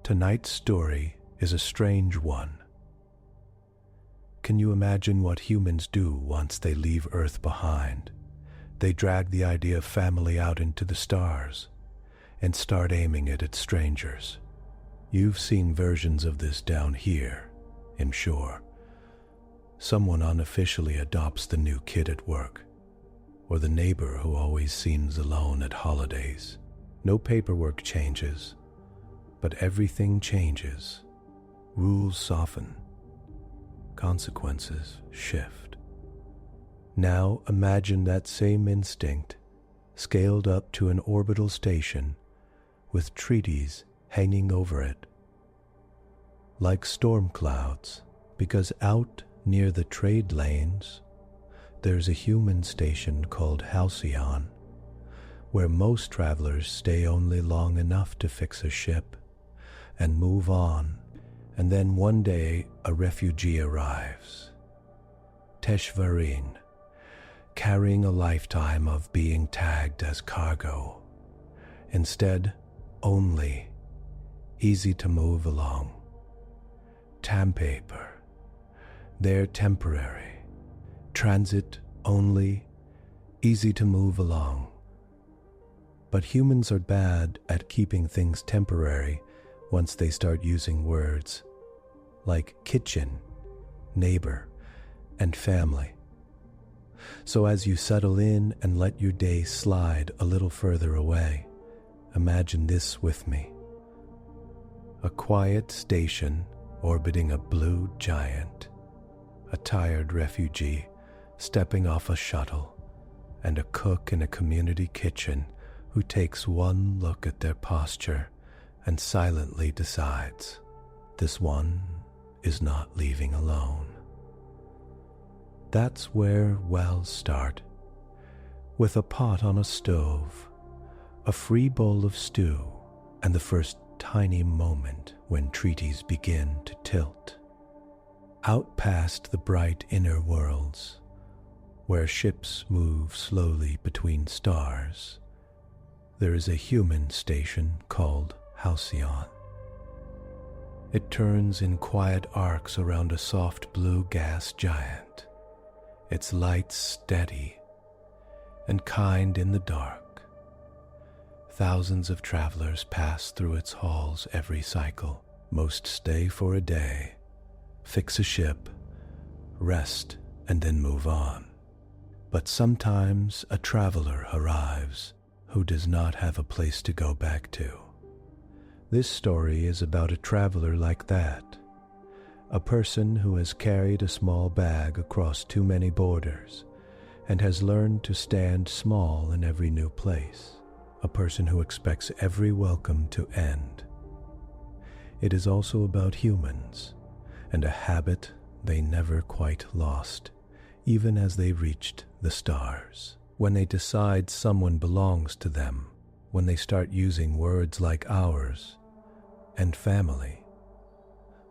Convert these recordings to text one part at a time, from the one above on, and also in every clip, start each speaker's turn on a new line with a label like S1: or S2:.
S1: Tonight's story is a strange one. Can you imagine what humans do once they leave Earth behind? They drag the idea of family out into the stars and start aiming it at strangers. You've seen versions of this down here, I'm sure. Someone unofficially adopts the new kid at work, or the neighbor who always seems alone at holidays. No paperwork changes, but everything changes. Rules soften. Consequences shift. Now imagine that same instinct scaled up to an orbital station with treaties hanging over it. Like storm clouds, because out near the trade lanes, there's a human station called Halcyon, where most travelers stay only long enough to fix a ship and move on, and then one day a refugee arrives. Teshvarin, carrying a lifetime of being tagged as cargo. Instead, only easy to move along. Paper. They're temporary. Transit only, easy to move along. But humans are bad at keeping things temporary once they start using words like kitchen, neighbor, and family. So as you settle in and let your day slide a little further away, imagine this with me. A quiet station orbiting a blue giant, a tired refugee stepping off a shuttle, and a cook in a community kitchen who takes one look at their posture and silently decides, this one is not leaving alone. That's where wells start, with a pot on a stove, a free bowl of stew, and the first tiny moment when treaties begin to tilt. Out past the bright inner worlds, where ships move slowly between stars, there is a human station called Halcyon. It turns in quiet arcs around a soft blue gas giant, its lights steady and kind in the dark. Thousands of travelers pass through its halls every cycle. Most stay for a day, fix a ship, rest, and then move on. But sometimes a traveler arrives who does not have a place to go back to. This story is about a traveler like that, a person who has carried a small bag across too many borders and has learned to stand small in every new place, a person who expects every welcome to end. It is also about humans and a habit they never quite lost, even as they reached the stars. When they decide someone belongs to them, when they start using words like ours and family,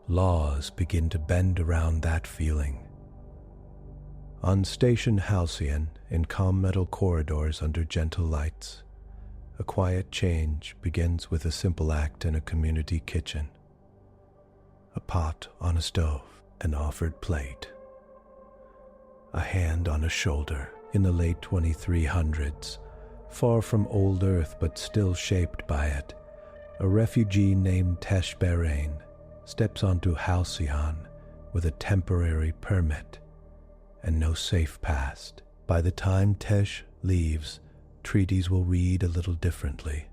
S1: laws begin to bend around that feeling. On Station Halcyon, in calm metal corridors under gentle lights, a quiet change begins with a simple act in a community kitchen. A pot on a stove, an offered plate. A hand on a shoulder in the late 2300s, far from old Earth but still shaped by it, a refugee named Teshvarin steps onto Halcyon with a temporary permit and no safe pass. By the time Tesh leaves, treaties will read a little differently.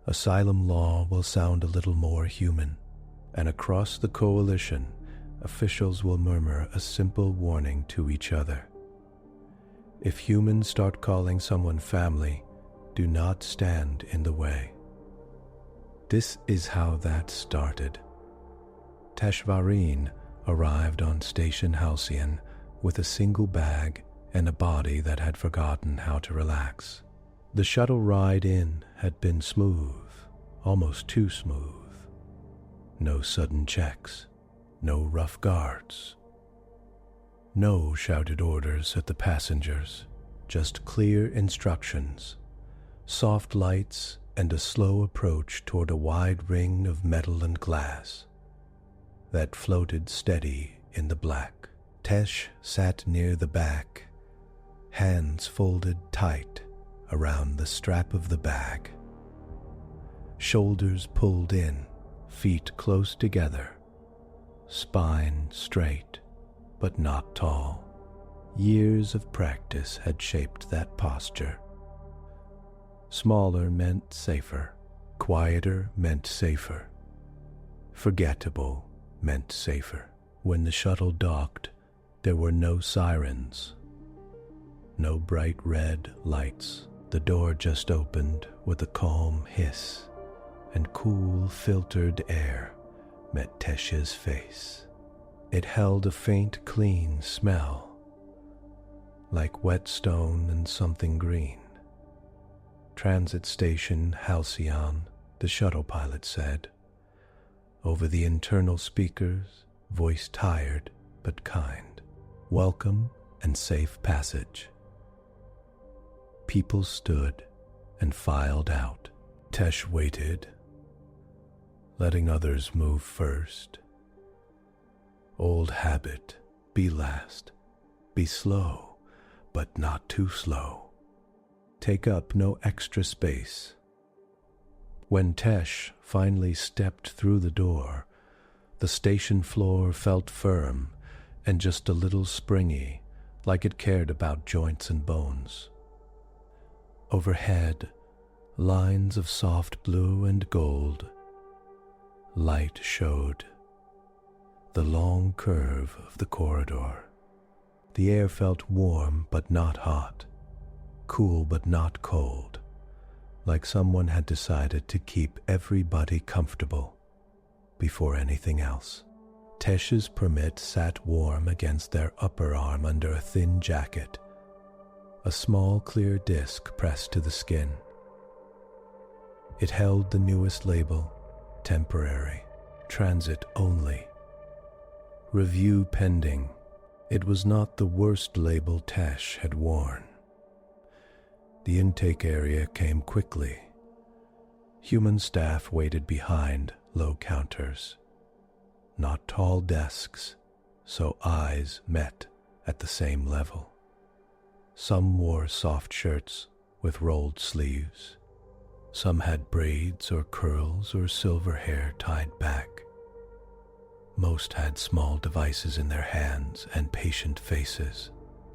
S1: Asylum law will sound a little more human, and across the coalition, officials will murmur a simple warning to each other. If humans start calling someone family, do not stand in the way. This is how that started. Teshvarin arrived on Station Halcyon with a single bag and a body that had forgotten how to relax. The shuttle ride in had been smooth, almost too smooth. No sudden checks, no rough guards. No shouted orders at the passengers, just clear instructions, soft lights, and a slow approach toward a wide ring of metal and glass that floated steady in the black. Tesh sat near the back, hands folded tight around the strap of the bag, shoulders pulled in, feet close together, spine straight but not tall. Years of practice had shaped that posture. Smaller meant safer, quieter meant safer, forgettable meant safer. When the shuttle docked, there were no sirens, no bright red lights. The door just opened with a calm hiss, and cool, filtered air met Tesh's face. It held a faint, clean smell, like wet stone and something green. Transit Station Halcyon, the shuttle pilot said. Over the internal speakers, voice tired but kind. Welcome and safe passage. People stood and filed out. Tesh waited, letting others move first. Old habit, be last, be slow, but not too slow. Take up no extra space. When Tesh finally stepped through the door, the station floor felt firm and just a little springy, like it cared about joints and bones. Overhead, lines of soft blue and gold. Light showed the long curve of the corridor. The air felt warm but not hot, cool but not cold, like someone had decided to keep everybody comfortable before anything else. Tesh's permit sat warm against their upper arm under a thin jacket, a small clear disc pressed to the skin. It held the newest label, temporary, transit only, review pending. It was not the worst label Tesh had worn. The intake area came quickly. Human staff waited behind low counters, not tall desks, so eyes met at the same level. Some wore soft shirts with rolled sleeves. Some had braids or curls or silver hair tied back. Most had small devices in their hands and patient faces.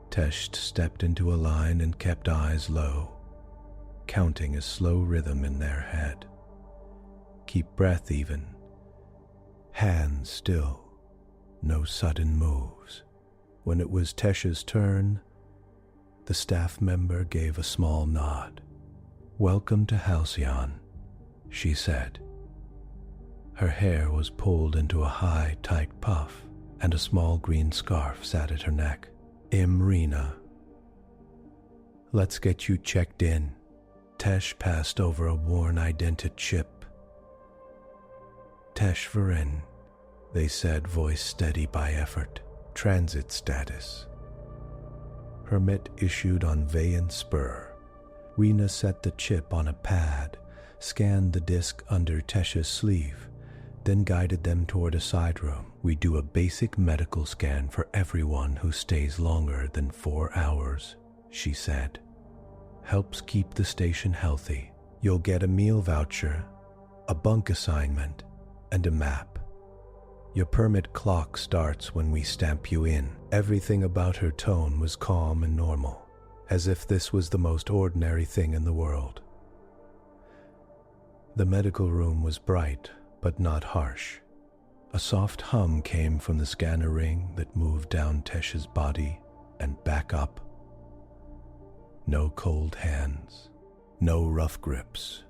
S1: Tesh stepped into a line and kept eyes low, counting a slow rhythm in their head. Keep breath even. Hands still. No sudden moves. When it was Tesh's turn, the staff member gave a small nod. "Welcome to Halcyon," she said. Her hair was pulled into a high, tight puff, and a small green scarf sat at her neck. "Imrina. Let's get you checked in." Tesh passed over a worn identity chip. "Tesh Varin," they said, voice steady by effort. "Transit status." Permit issued on Vayan Spur. Rena set the chip on a pad, scanned the disc under Tesh's sleeve, then guided them toward a side room. "We do a basic medical scan for everyone who stays longer than 4 hours, she said. "Helps keep the station healthy. You'll get a meal voucher, a bunk assignment, and a map. Your permit clock starts when we stamp you in." Everything about her tone was calm and normal, as if this was the most ordinary thing in the world. The medical room was bright, but not harsh. A soft hum came from the scanner ring that moved down Tesh's body and back up. No cold hands, no rough grips.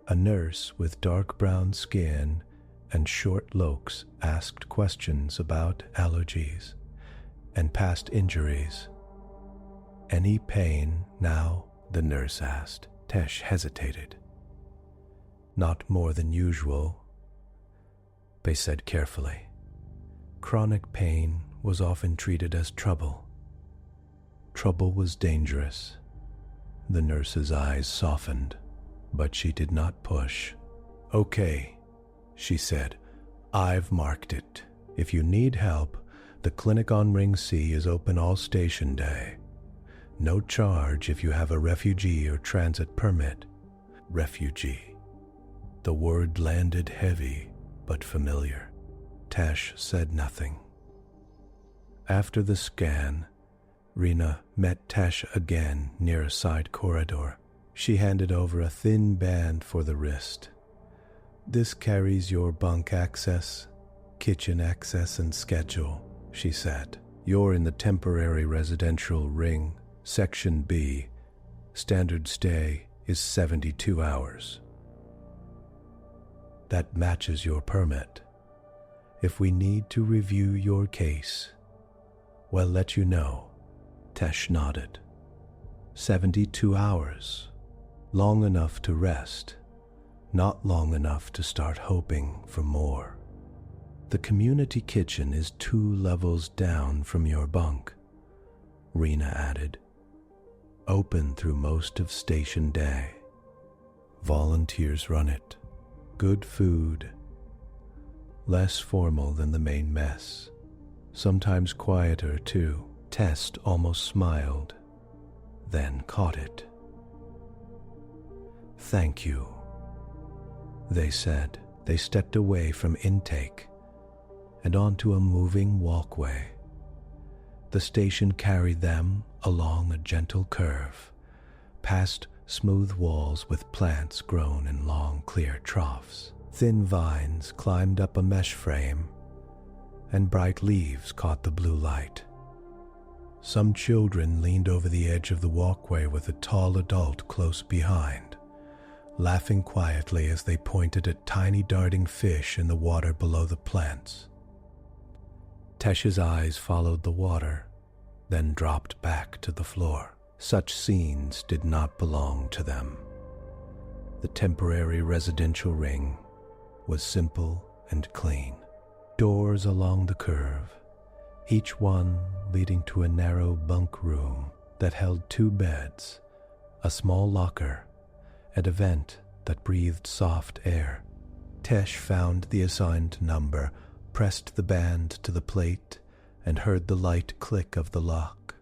S1: A nurse with dark brown skin and short locks asked questions about allergies and past injuries. "Any pain now?" the nurse asked. Tesh hesitated. "Not more than usual," they said carefully. Chronic pain was often treated as trouble. Trouble was dangerous. The nurse's eyes softened. but she did not push. "Okay," she said, "I've marked it. If you need help, the clinic on Ring C is open all station day. No charge if you have a refugee or transit permit." Refugee. The word landed heavy but familiar. Tesh said nothing. After the scan, Rena met Tesh again near a side corridor. She handed over a thin band for the wrist. "This carries your bunk access, kitchen access, and schedule," she said. "You're in the temporary residential ring, Section B. Standard stay is 72 hours. That matches your permit. If we need to review your case, we'll let you know." Tesh nodded. 72 hours. Long enough to rest, not long enough to start hoping for more. "The community kitchen is 2 levels down from your bunk," Rena added. "Open through most of station day. Volunteers run it. Good food. Less formal than the main mess. Sometimes quieter, too." Test almost smiled, then caught it. "Thank you," they said. They stepped away from intake and onto a moving walkway. The station carried them along a gentle curve, past smooth walls with plants grown in long, clear troughs. Thin vines climbed up a mesh frame, and bright leaves caught the blue light. Some children leaned over the edge of the walkway with a tall adult close behind, laughing quietly as they pointed at tiny darting fish in the water below the plants. Tesh's eyes followed the water, then dropped back to the floor. Such scenes did not belong to them. The temporary residential ring was simple and clean. Doors along the curve, each one leading to a narrow bunk room that held 2 beds, a small locker, and a vent that breathed soft air. Tesh found the assigned number, pressed the band to the plate, and heard the light click of the lock.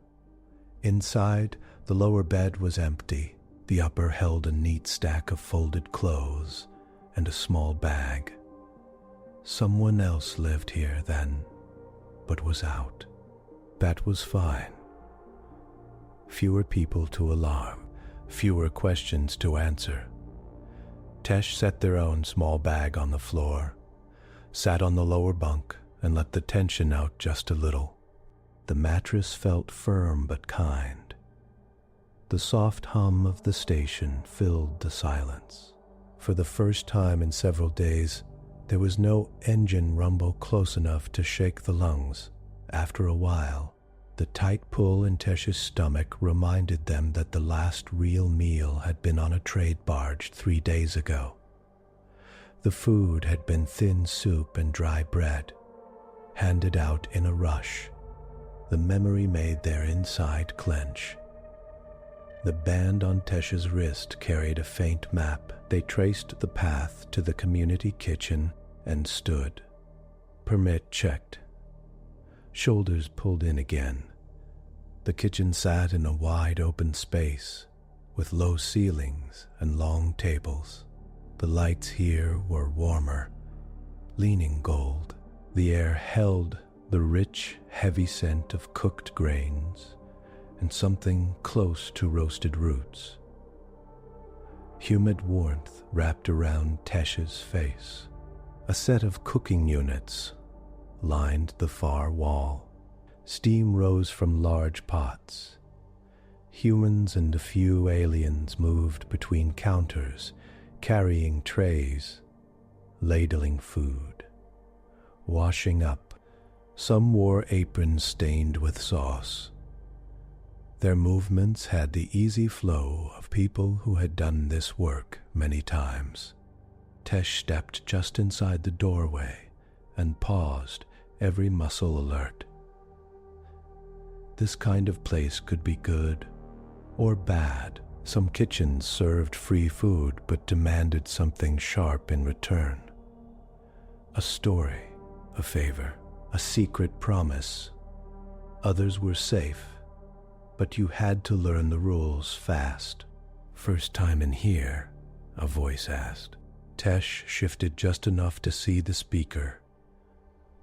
S1: Inside, the lower bed was empty. The upper held a neat stack of folded clothes and a small bag. Someone else lived here then, but was out. That was fine. Fewer people to alarm, fewer questions to answer. Tesh set their own small bag on the floor, sat on the lower bunk, and let the tension out just a little. The mattress felt firm but kind. The soft hum of the station filled the silence. For the first time in several days, there was no engine rumble close enough to shake the lungs. After a while, the tight pull in Tesh's stomach reminded them that the last real meal had been on a trade barge 3 days ago. The food had been thin soup and dry bread, handed out in a rush. The memory made their inside clench. The band on Tesh's wrist carried a faint map. They traced the path to the community kitchen and stood. Permit checked. Shoulders pulled in again. The kitchen sat in a wide open space, with low ceilings and long tables. The lights here were warmer, leaning gold. The air held the rich, heavy scent of cooked grains and something close to roasted roots. Humid warmth wrapped around Tesh's face. A set of cooking units lined the far wall. Steam rose from large pots. Humans and a few aliens moved between counters, carrying trays, ladling food, washing up. Some wore aprons stained with sauce. Their movements had the easy flow of people who had done this work many times. Tesh stepped just inside the doorway and paused, every muscle alert. This kind of place could be good or bad, Some kitchens served free food but demanded something sharp in return. A story, a favor, a secret promise. Others were safe, but you had to learn the rules fast. "First time in here?" a voice asked. Tesh shifted just enough to see the speaker.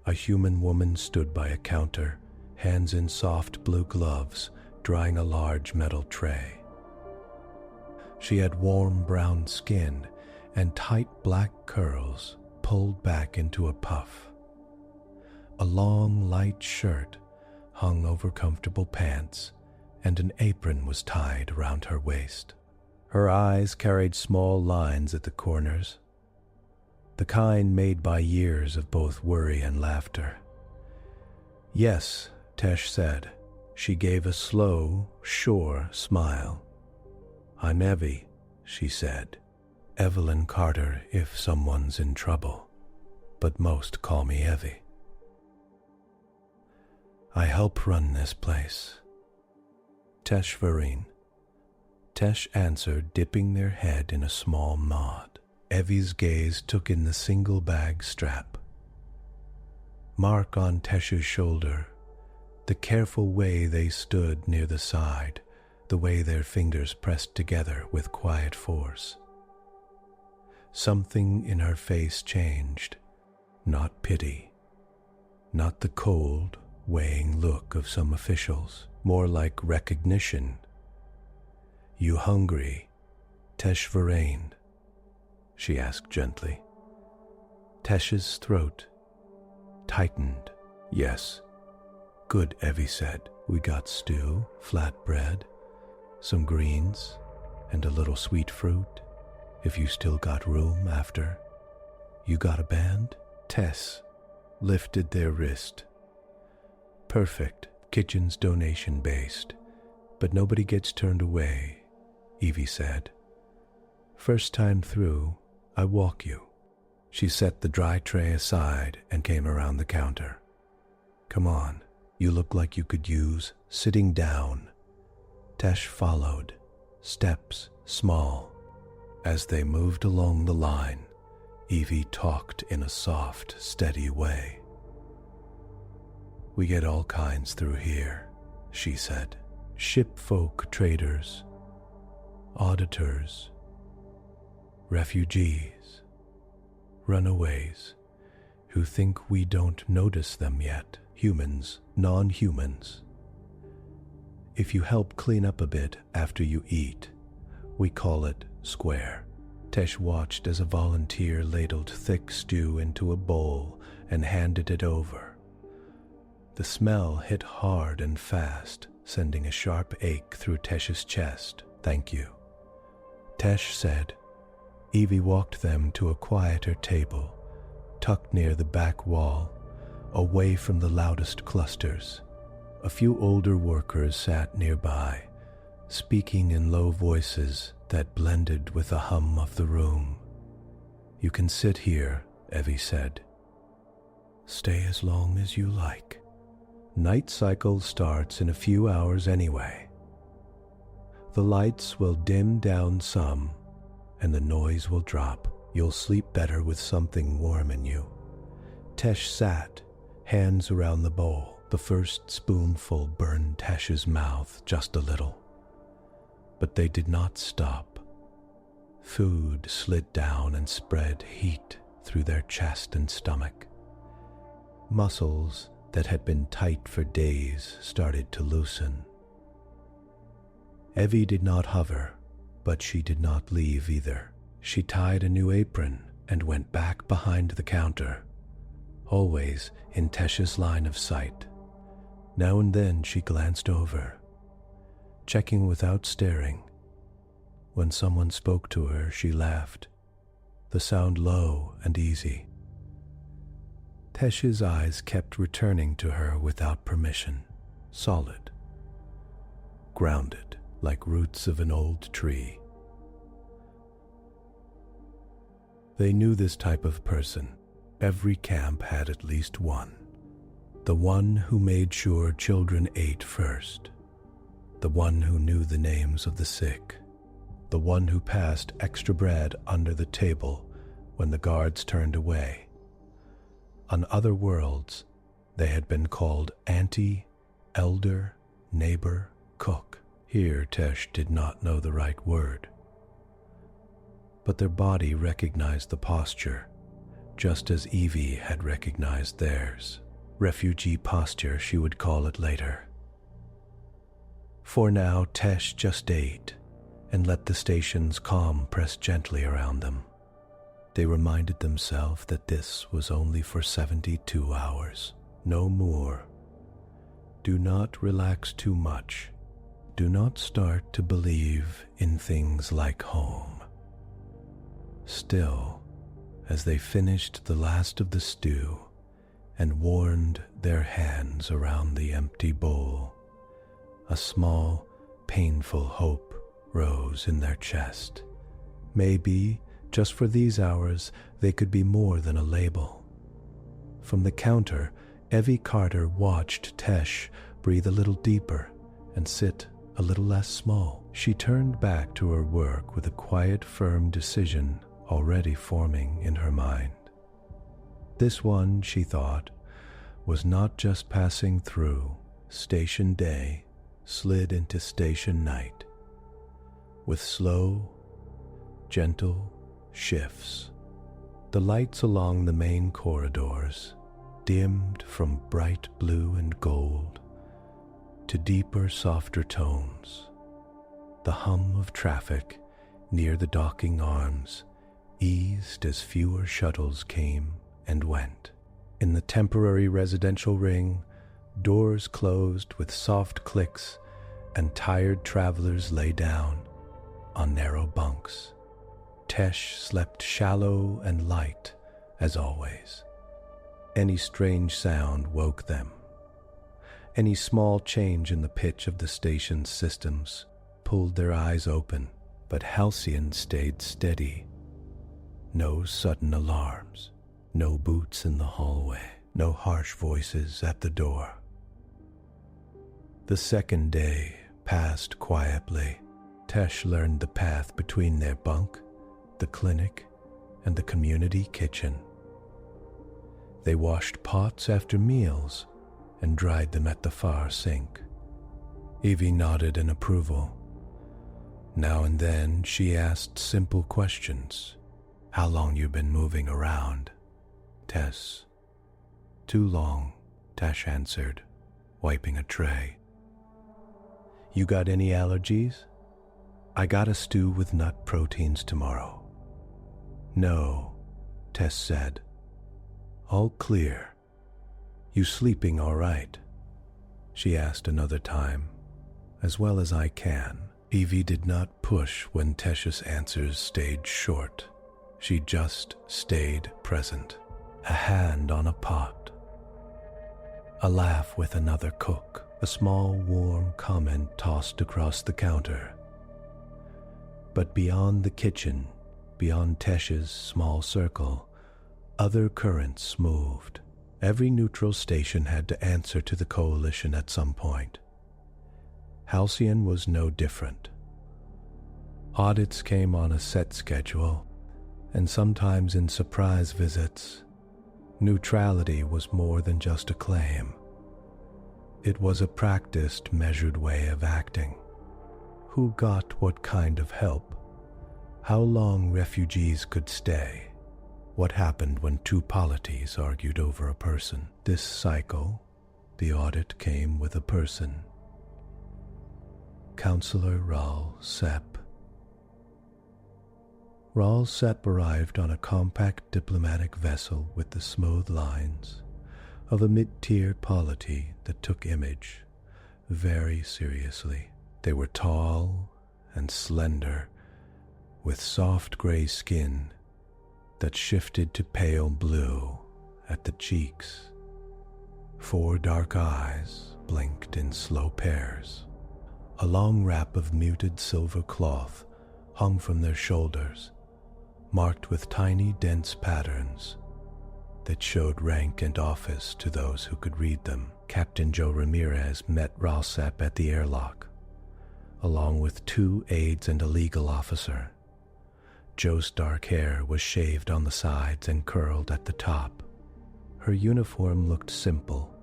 S1: A human woman stood by a counter, hands in soft blue gloves, drying a large metal tray. She had warm brown skin and tight black curls pulled back into a puff. A long, light shirt hung over comfortable pants, and an apron was tied around her waist. Her eyes carried small lines at the corners, the kind made by years of both worry and laughter. "Yes," Tesh said. She gave a slow, sure smile. "I'm Evie," she said. "Evelyn Carter if someone's in trouble, but most call me Evie. I help run this place." "Tesh Vareen." Tesh answered, dipping their head in a small nod. Evie's gaze took in the single bag strap. Mark on Tesh's shoulder, the careful way they stood near the side, the way their fingers pressed together with quiet force. Something in her face changed, not pity, not the cold, weighing look of some officials, more like recognition. "You hungry, Tesh Vareen?" she asked gently. Tesh's throat tightened. "Yes." "Good," Evie said. "We got stew, flatbread, some greens, and a little sweet fruit, if you still got room after. You got a band?" Tess lifted their wrist. "Perfect. Kitchen's donation-based, but nobody gets turned away," Evie said. "First time through, I walk you." She set the dry tray aside and came around the counter. "Come on, you look like you could use sitting down." Tesh followed, steps small. As they moved along the line, Evie talked in a soft, steady way. "We get all kinds through here," she said. "Shipfolk traders, auditors, refugees, runaways who think we don't notice them yet, humans, non-humans. If you help clean up a bit after you eat, we call it square." Tesh watched as a volunteer ladled thick stew into a bowl and handed it over. The smell hit hard and fast, sending a sharp ache through Tesh's chest. "Thank you," Tesh said. Evie walked them to a quieter table, tucked near the back wall, away from the loudest clusters. A few older workers sat nearby, speaking in low voices that blended with the hum of the room. "You can sit here," Evie said. "Stay as long as you like. Night cycle starts in a few hours anyway. The lights will dim down some, and the noise will drop. You'll sleep better with something warm in you." Tesh sat, hands around the bowl. The first spoonful burned Tesh's mouth just a little. But they did not stop. Food slid down and spread heat through their chest and stomach. Muscles that had been tight for days started to loosen. Evie did not hover, but she did not leave either. She tied a new apron and went back behind the counter, always in Tesh's line of sight. Now and then she glanced over, checking without staring. When someone spoke to her, she laughed, the sound low and easy. Tesh's eyes kept returning to her without permission, solid, grounded like roots of an old tree. They knew this type of person. Every camp had at least one. The one who made sure children ate first. The one who knew the names of the sick, the one who passed extra bread under the table when the guards turned away. On other worlds, they had been called auntie, elder, neighbor, cook. Here, Tesh did not know the right word. But their body recognized the posture, just as Evie had recognized theirs. Refugee posture, she would call it later. For now, Tesh just ate and let the station's calm press gently around them. They reminded themselves that this was only for 72 hours, no more. Do not relax too much. Do not start to believe in things like home. Still, as they finished the last of the stew and warmed their hands around the empty bowl, a small, painful hope rose in their chest. Maybe, just for these hours, they could be more than a label. From the counter, Evie Carter watched Tesh breathe a little deeper and sit a little less small. She turned back to her work with a quiet, firm decision already forming in her mind. This one, she thought, was not just passing through. Station day slid into station night, with slow, gentle shifts. The lights along the main corridors dimmed from bright blue and gold to deeper, softer tones. The hum of traffic near the docking arms eased as fewer shuttles came and went. In the temporary residential ring, doors closed with soft clicks and tired travelers lay down on narrow bunks. Tesh slept shallow and light, as always. Any strange sound woke them. Any small change in the pitch of the station's systems pulled their eyes open, but Halcyon stayed steady. No sudden alarms, no boots in the hallway, no harsh voices at the door. The second day passed quietly. Tesh learned the path between their bunk, the clinic, and the community kitchen. They washed pots after meals and dried them at the far sink. Evie nodded in approval. Now and then she asked simple questions. How long you been moving around, Tess? Too long, Tesh answered, wiping a tray. You got any allergies? I got a stew with nut proteins tomorrow. No, Tess said. All clear. You sleeping all right? She asked another time. As well as I can. Evie did not push when Tesh's answers stayed short. She just stayed present. A hand on a pot. A laugh with another cook. A small, warm comment tossed across the counter. But beyond the kitchen, beyond Tesh's small circle, other currents moved. Every neutral station had to answer to the coalition at some point. Halcyon was no different. Audits came on a set schedule, and sometimes in surprise visits. Neutrality was more than just a claim. It was a practiced, measured way of acting. Who got what kind of help? How long refugees could stay? What happened when two polities argued over a person? This cycle, the audit came with a person. Counselor Raul Sepp. Raul Sepp arrived on a compact diplomatic vessel with the smooth lines of a mid-tier polity that took image very seriously. They were tall and slender, with soft gray skin that shifted to pale blue at the cheeks. 4 dark eyes blinked in slow pairs. A long wrap of muted silver cloth hung from their shoulders, marked with tiny, dense patterns that showed rank and office to those who could read them. Captain Joe Ramirez met Raul Sepp at the airlock, along with 2 aides and a legal officer. Jo's dark hair was shaved on the sides and curled at the top. Her uniform looked simple,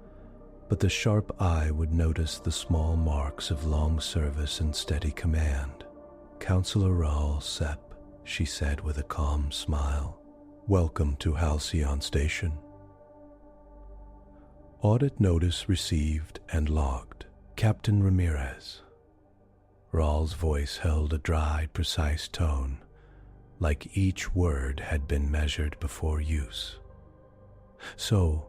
S1: but the sharp eye would notice the small marks of long service and steady command. "Counselor Raul Sepp," she said with a calm smile. "Welcome to Halcyon Station." Audit notice received and logged. Captain Ramirez. Raul's voice held a dry, precise tone, like each word had been measured before use. "So,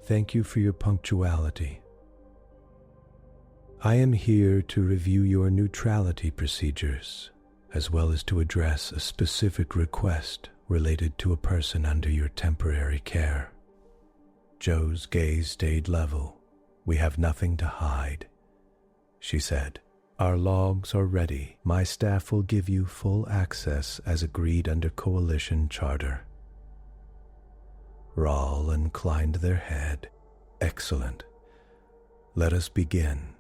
S1: thank you for your punctuality. I am here to review your neutrality procedures, as well as to address a specific request related to a person under your temporary care." Jo's gaze stayed level. "We have nothing to hide," she said. "Our logs are ready. My staff will give you full access as agreed under Coalition Charter." Raul inclined their head. "Excellent. Let us begin."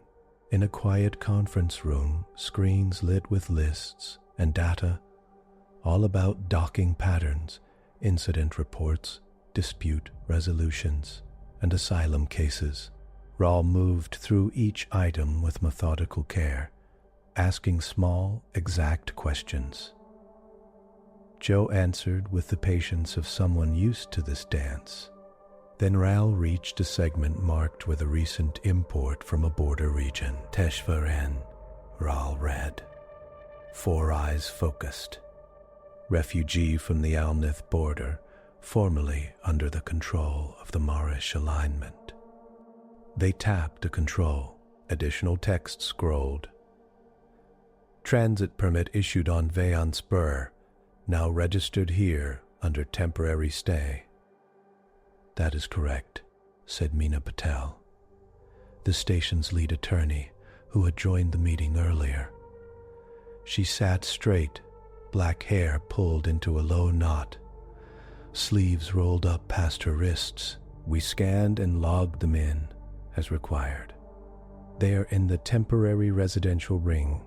S1: In a quiet conference room, screens lit with lists and data, all about docking patterns, incident reports, dispute resolutions, and asylum cases. Raul moved through each item with methodical care, asking small, exact questions. Jo answered with the patience of someone used to this dance. Then Raul reached a segment marked with a recent import from a border region. "Teshvaren," Raul read. 4 eyes focused. "Refugee from the Alnith border, formerly under the control of the Marish alignment." They tapped a control. Additional text scrolled. "Transit permit issued on Veon Spur, now registered here under temporary stay." "That is correct," said Meena Patel, the station's lead attorney who had joined the meeting earlier. She sat straight, black hair pulled into a low knot, sleeves rolled up past her wrists. "We scanned and logged them in, as required. They are in the temporary residential ring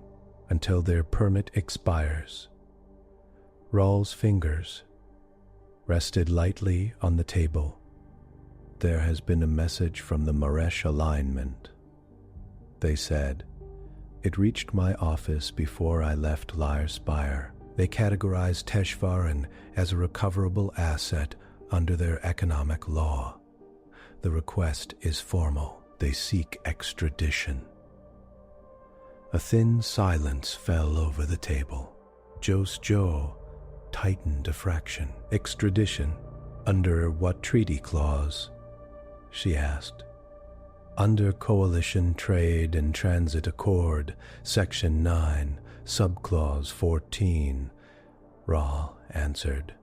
S1: until their permit expires." Raul's fingers rested lightly on the table. "There has been a message from the Maresh alignment," they said. "It reached my office before I left Lyre Spire. They categorized Teshvaren as a recoverable asset under their economic law. The request is formal. They seek extradition." A thin silence fell over the table. Jo's jaw tightened a fraction. "Extradition? Under what treaty clause?" she asked. "Under Coalition Trade and Transit Accord, Section 9, Subclause 14, Raul answered.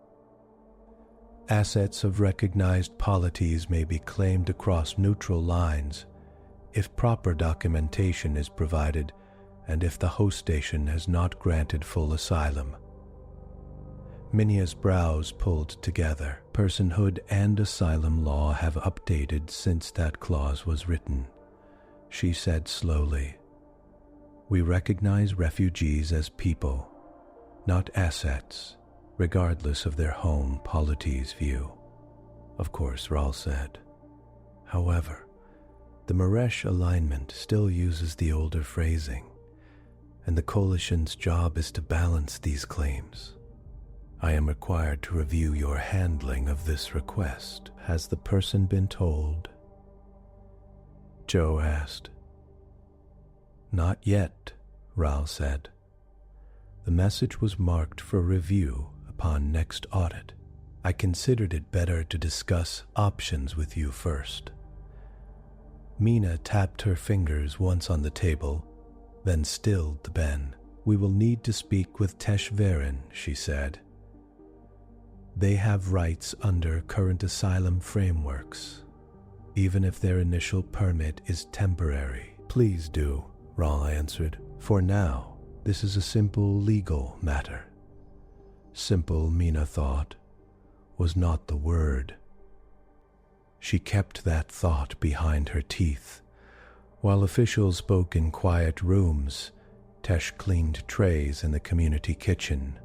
S1: "Assets of recognized polities may be claimed across neutral lines if proper documentation is provided and if the host station has not granted full asylum." Minia's brows pulled together. Personhood and asylum law have updated since that clause was written. She said slowly, "We recognize refugees as people, not assets, regardless of their home polity's view." "Of course," Raul said. "However, the Maresh alignment still uses the older phrasing, and the Coalition's job is to balance these claims. I am required to review your handling of this request. Has the person been told?" Jo asked. "Not yet," Raul said. "The message was marked for review upon next audit. I considered it better to discuss options with you first." Meena tapped her fingers once on the table, then stilled the pen. "We will need to speak with Teshvaren," she said. "They have rights under current asylum frameworks, even if their initial permit is temporary." "Please do," Raul answered. "For now, this is a simple legal matter." Simple, Meena thought, was not the word. She kept that thought behind her teeth. While officials spoke in quiet rooms, Tesh cleaned trays in the community kitchen.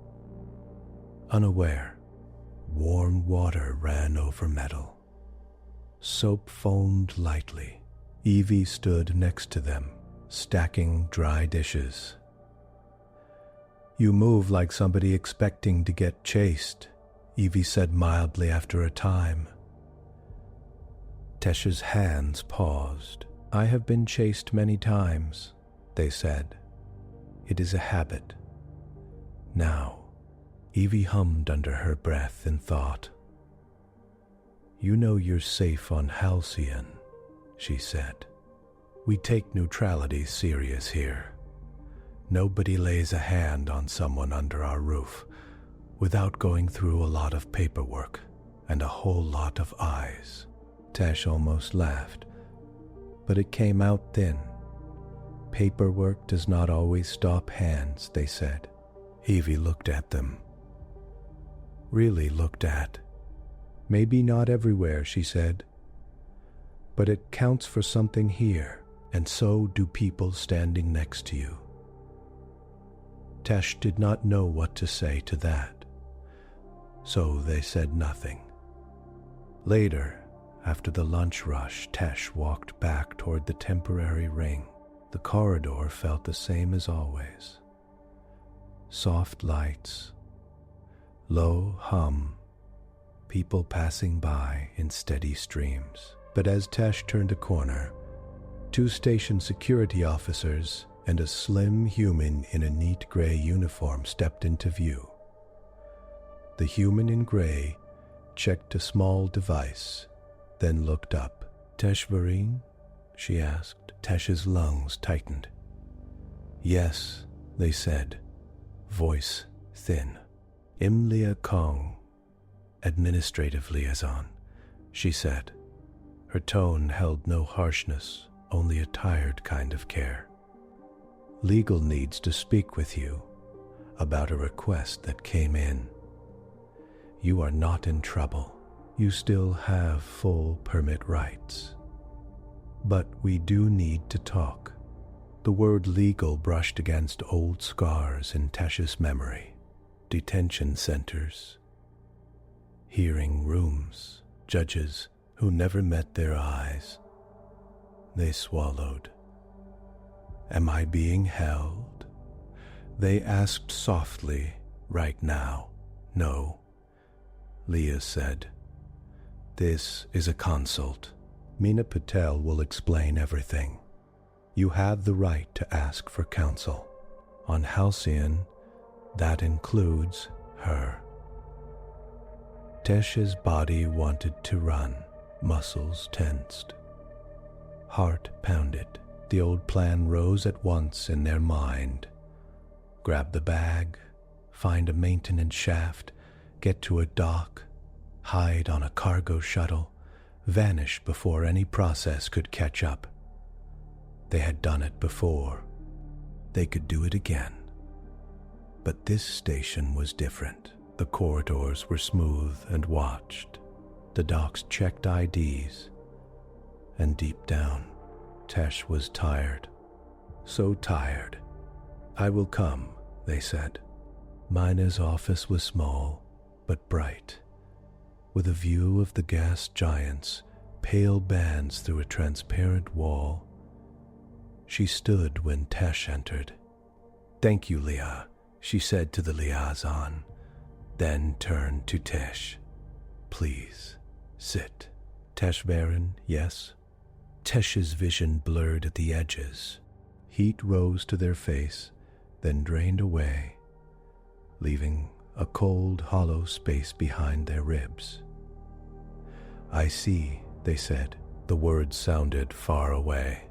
S1: Unaware, warm water ran over metal. Soap foamed lightly. Evie stood next to them, stacking dry dishes. "You move like somebody expecting to get chased," Evie said mildly after a time. Tesh's hands paused. "I have been chased many times," they said. "It is a habit." Now, Evie hummed under her breath and thought. "You know you're safe on Halcyon," she said. "We take neutrality serious here. Nobody lays a hand on someone under our roof without going through a lot of paperwork and a whole lot of eyes." Tesh almost laughed, but it came out thin. "Paperwork does not always stop hands," they said. Evie looked at them. Really looked at. "Maybe not everywhere," she said, "but it counts for something here, and so do people standing next to you." Tesh did not know what to say to that, so they said nothing. Later, after the lunch rush, Tesh walked back toward the temporary ring. The corridor felt the same as always. Soft lights, low hum, people passing by in steady streams. But as Tesh turned a corner, 2 station security officers and a slim human in a neat gray uniform stepped into view. The human in gray checked a small device, then looked up. "Teshvarine?" she asked. Tesh's lungs tightened. "Yes," they said, voice thin. "Imlia Kong, administrative liaison," she said. Her tone held no harshness, only a tired kind of care. "Legal needs to speak with you about a request that came in. You are not in trouble. You still have full permit rights. But we do need to talk." The word legal brushed against old scars in Tesh's memory. Detention centers, hearing rooms, judges who never met their eyes. They swallowed. "Am I being held?" they asked softly. "Right now, no," Leah said. "This is a consult. Meena Patel will explain everything. You have the right to ask for counsel. On Halcyon, that includes her." Tesh's body wanted to run, muscles tensed. Heart pounded. The old plan rose at once in their mind. Grab the bag, find a maintenance shaft, get to a dock, hide on a cargo shuttle, vanish before any process could catch up. They had done it before. They could do it again. But this station was different. The corridors were smooth and watched. The docks checked IDs. And deep down, Tesh was tired. So tired. "I will come," they said. Mina's office was small, but bright, with a view of the gas giants, pale bands through a transparent wall. She stood when Tesh entered. "Thank you, Leah," she said to the liaison, then turned to Tesh. "Please, sit." "Teshvarine, yes?" Tesh's vision blurred at the edges. Heat rose to their face, then drained away, leaving a cold, hollow space behind their ribs. "I see," they said. The words sounded far away.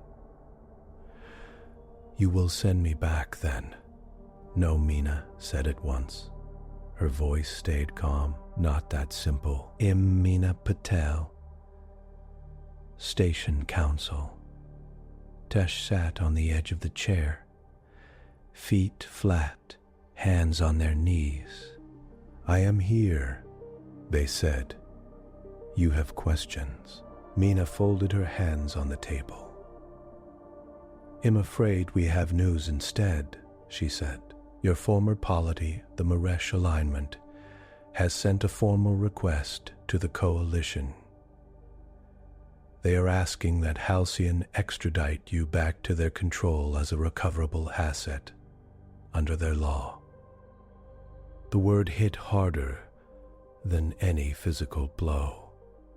S1: "You will send me back, then?" "No," Meena said at once. Her voice stayed calm. "Not that simple. Meena Patel. Station Council." Tesh sat on the edge of the chair, feet flat, hands on their knees. "I am here," they said. "You have questions." Meena folded her hands on the table. "I'm afraid we have news instead," she said. Your former polity, the Maresh alignment, has sent a formal request to the Coalition. They are asking that Halcyon extradite you back to their control as a recoverable asset under their law. The word hit harder than any physical blow.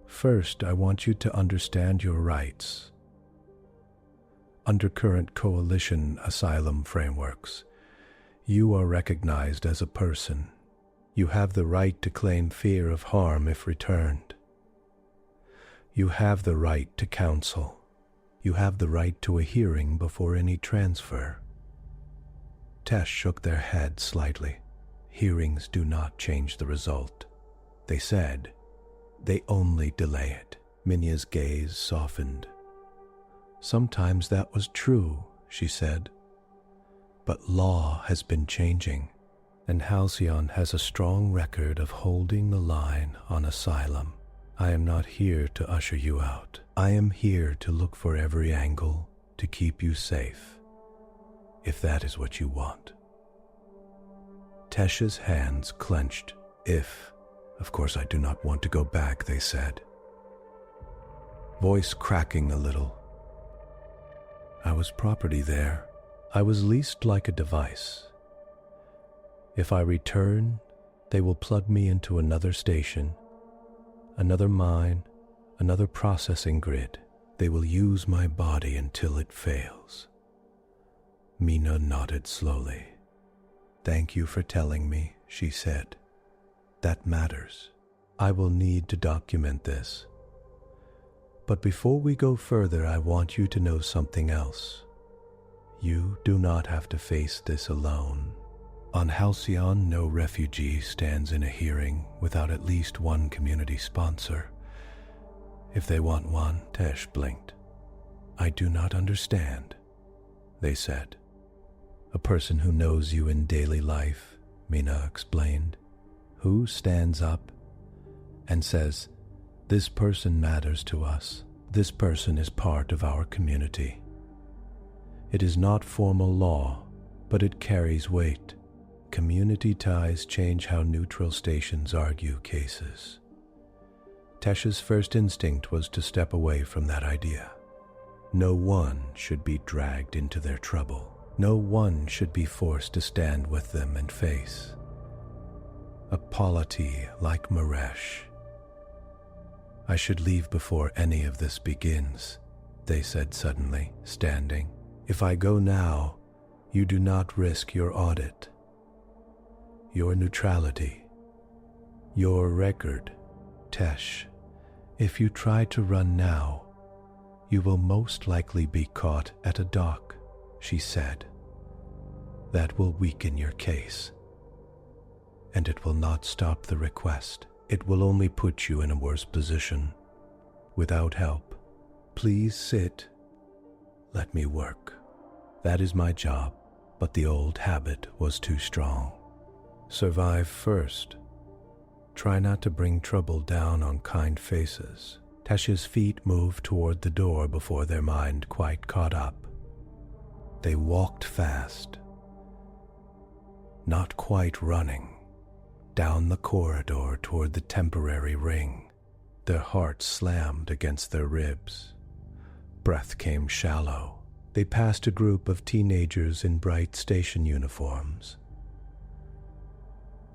S1: First, I want you to understand your rights. Under current Coalition asylum frameworks, you are recognized as a person. You have the right to claim fear of harm if returned. You have the right to counsel. You have the right to a hearing before any transfer. Tesh shook their head slightly. Hearings do not change the result. They said, they only delay it. Minya's gaze softened. Sometimes that was true, she said. But law has been changing, and Halcyon has a strong record of holding the line on asylum. I am not here to usher you out. I am here to look for every angle to keep you safe, if that is what you want. Tesh's hands clenched. Of course I do not want to go back, they said. Voice cracking a little. I was property there. I was leased like a device. If I return, they will plug me into another station, another mine, another processing grid. They will use my body until it fails. Mina nodded slowly. Thank you for telling me, she said. That matters. I will need to document this. But before we go further, I want you to know something else. You do not have to face this alone. On Halcyon, no refugee stands in a hearing without at least one community sponsor. If they want one, Tesh blinked. I do not understand, they said. A person who knows you in daily life, Mina explained, who stands up and says, this person matters to us. This person is part of our community. It is not formal law, but it carries weight. Community ties change how neutral stations argue cases. Tesh's first instinct was to step away from that idea. No one should be dragged into their trouble. No one should be forced to stand with them and face a polity like Maresh. I should leave before any of this begins, they said suddenly, standing. If I go now, you do not risk your audit, your neutrality, your record. Tesh, if you try to run now, you will most likely be caught at a dock, she said. That will weaken your case. And it will not stop the request. It will only put you in a worse position. Without help, please sit. Let me work. That is my job, but the old habit was too strong. Survive first. Try not to bring trouble down on kind faces. Tesh's feet moved toward the door before their mind quite caught up. They walked fast, not quite running, down the corridor toward the temporary ring. Their hearts slammed against their ribs. Breath came shallow. They passed a group of teenagers in bright station uniforms,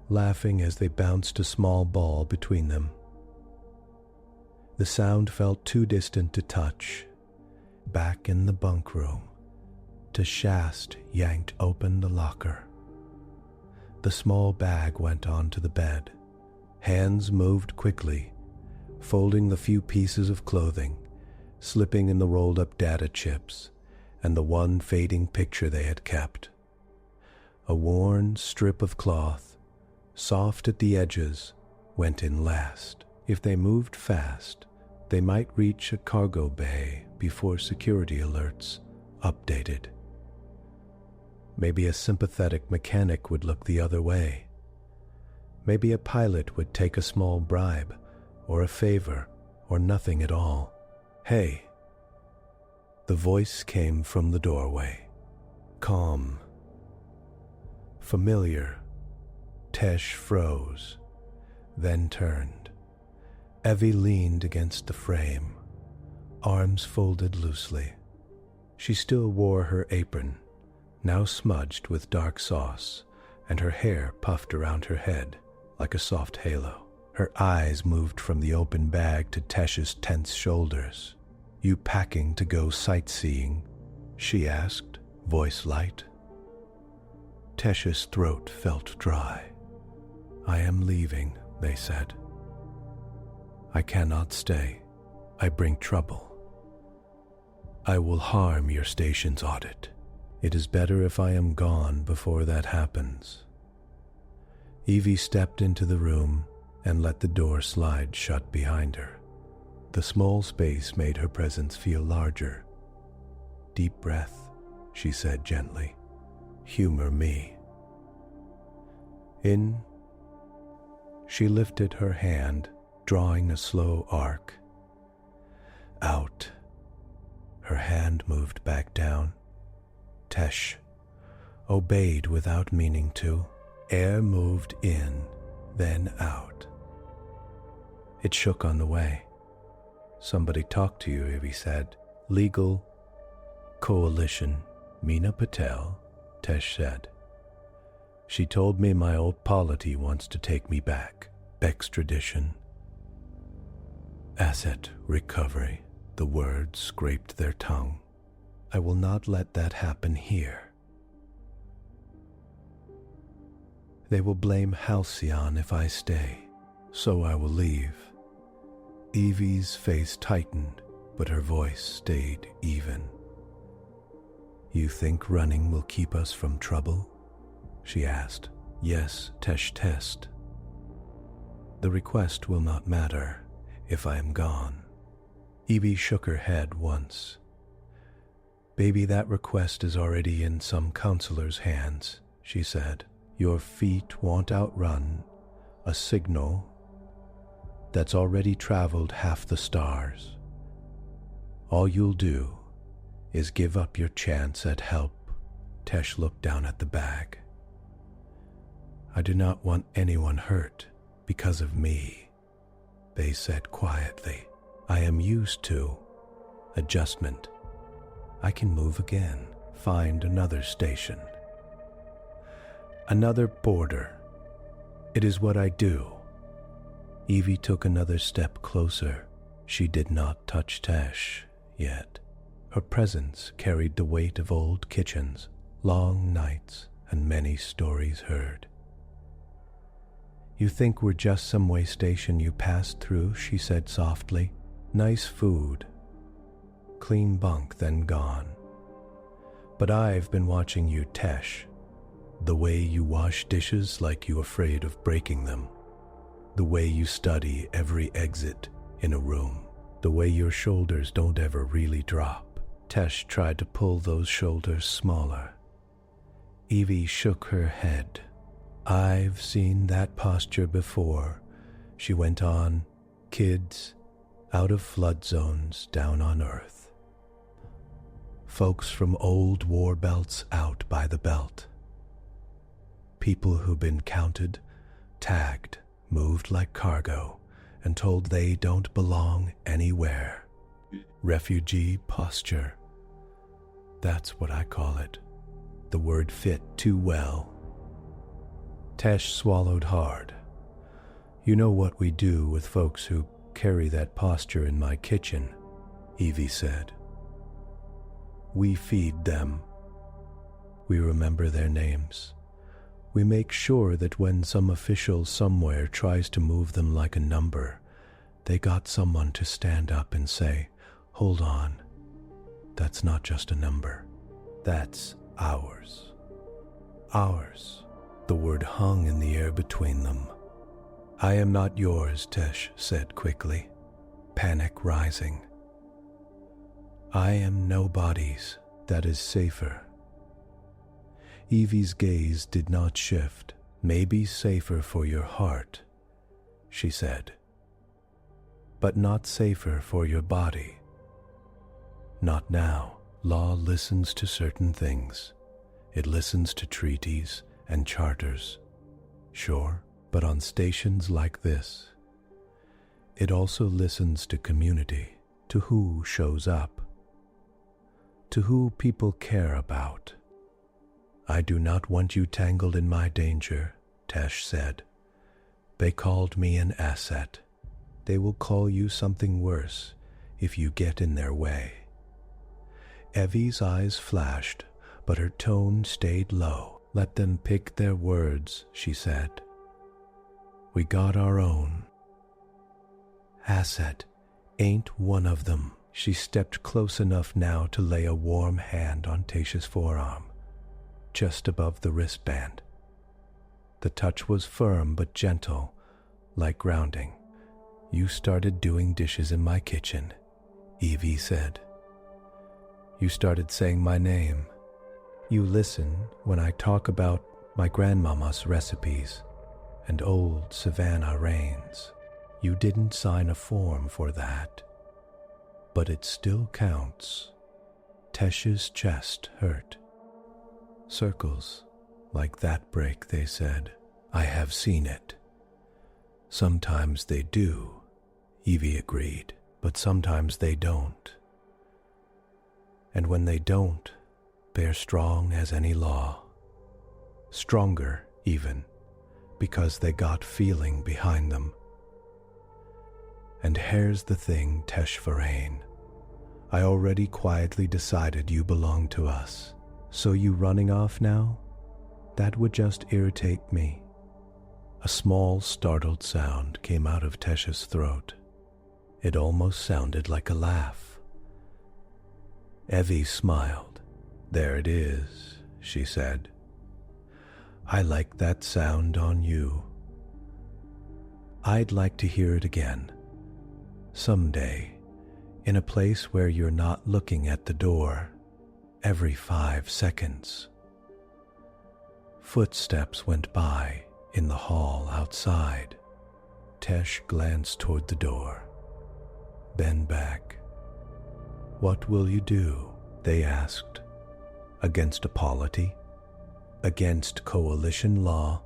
S1: laughing as they bounced a small ball between them. The sound felt too distant to touch. Back in the bunk room, Teshast yanked open the locker. The small bag went onto the bed. Hands moved quickly, folding the few pieces of clothing, slipping in the rolled-up data chips, and the one fading picture they had kept. A worn strip of cloth, soft at the edges, went in last. If they moved fast, they might reach a cargo bay before security alerts updated. Maybe a sympathetic mechanic would look the other way. Maybe a pilot would take a small bribe, or a favor, or nothing at all. Hey! The voice came from the doorway. Calm. Familiar. Tesh froze, then turned. Evie leaned against the frame, arms folded loosely. She still wore her apron, now smudged with dark sauce, and her hair puffed around her head like a soft halo. Her eyes moved from the open bag to Tesh's tense shoulders. "You packing to go sightseeing?" she asked, voice light. Tesh's throat felt dry. "I am leaving," they said. "I cannot stay. I bring trouble. I will harm your station's audit. It is better if I am gone before that happens." Evie stepped into the room and let the door slide shut behind her. The small space made her presence feel larger. "Deep breath," she said gently. "Humor me." In. She lifted her hand, drawing a slow arc. Out. Her hand moved back down. Tesh obeyed without meaning to. Air moved in, then out. It shook on the way. "Somebody talked to you," Evie said. "Legal coalition, Meena Patel," Tesh said. "She told me my old polity wants to take me back. Extradition. Asset recovery." The words scraped their tongue. "I will not let that happen here. They will blame Halcyon if I stay, so I will leave." Evie's face tightened, but her voice stayed even. "You think running will keep us from trouble?" she asked. "Yes," Tesh test. "The request will not matter if I am gone." Evie shook her head once. "Baby, that request is already in some counselor's hands," she said. "Your feet won't outrun a signal that's already traveled half the stars. All you'll do is give up your chance at help." Tesh looked down at the bag. "I do not want anyone hurt because of me," they said quietly. "I am used to adjustment. I can move again, find another station, another border. It is what I do." Evie took another step closer. She did not touch Tesh yet. Her presence carried the weight of old kitchens, long nights, and many stories heard. "You think we're just some way station you passed through," she said softly. "Nice food, clean bunk, then gone. But I've been watching you, Tesh. The way you wash dishes like you afraid of breaking them. The way you study every exit in a room. The way your shoulders don't ever really drop." Tesh tried to pull those shoulders smaller. Evie shook her head. "I've seen that posture before," she went on. "Kids out of flood zones down on Earth. Folks from old war belts out by the belt. People who've been counted, tagged, moved like cargo, and told they don't belong anywhere. Refugee posture. That's what I call it. The word fit too well." Tesh swallowed hard. "You know what we do with folks who carry that posture in my kitchen," Evie said. "We feed them. We remember their names. We make sure that when some official somewhere tries to move them like a number, they got someone to stand up and say, 'Hold on, that's not just a number. That's ours. Ours.'" The word hung in the air between them. "I am not yours," Tesh said quickly, panic rising. "I am nobody's. That is safer." Evie's gaze did not shift. "Maybe safer for your heart," she said, "but not safer for your body. Not now. Law listens to certain things. It listens to treaties and charters. Sure, but on stations like this, it also listens to community, to who shows up, to who people care about. I do not want you tangled in my danger, Tesh said. They called me an asset. They will call you something worse if you get in their way. Evie's eyes flashed, but her tone stayed low. Let them pick their words, she said. We got our own. Asset ain't one of them. She stepped close enough now to lay a warm hand on Tasha's forearm, just above the wristband. The touch was firm but gentle, like grounding. You started doing dishes in my kitchen, Evie said. You started saying my name. You listen when I talk about my grandmama's recipes and old Savannah rains. You didn't sign a form for that, but it still counts. Tesh's chest hurt. Circles like that break, they said. I have seen it. Sometimes they do, Evie agreed, but sometimes they don't. And when they don't, they're strong as any law. Stronger, even, because they got feeling behind them. And here's the thing, Tesh Varain. I already quietly decided you belong to us. So you running off now? That would just irritate me. A small, startled sound came out of Tesh's throat. It almost sounded like a laugh. Evie smiled. There it is, she said. I like that sound on you. I'd like to hear it again. Someday, in a place where you're not looking at the door every 5 seconds. Footsteps went by in the hall outside. Tesh glanced toward the door, then back. What will you do? They asked. Against a polity? Against coalition law?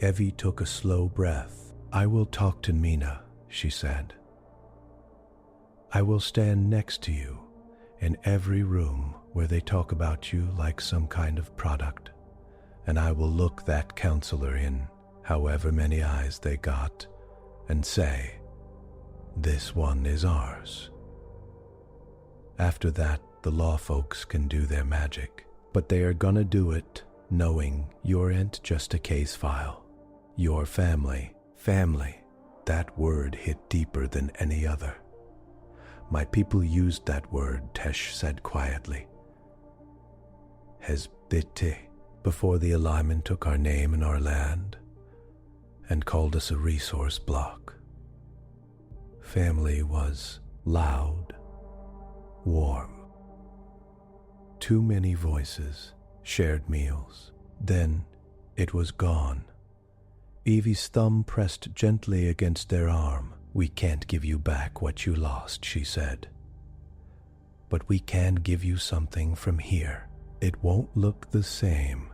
S1: Evie took a slow breath. I will talk to Mina, she said. I will stand next to you in every room where they talk about you like some kind of product, and I will look that counselor in however many eyes they got and say, this one is ours. After that, the law folks can do their magic, but they are gonna do it knowing you ain't just a case file. Your family, that word hit deeper than any other. My people used that word, Tesh said quietly. Hezbite, before the alignment took our name and our land and called us a resource block. Family was loud, warm. Too many voices, shared meals. Then it was gone. Evie's thumb pressed gently against their arm. We can't give you back what you lost, she said. But we can give you something from here. It won't look the same.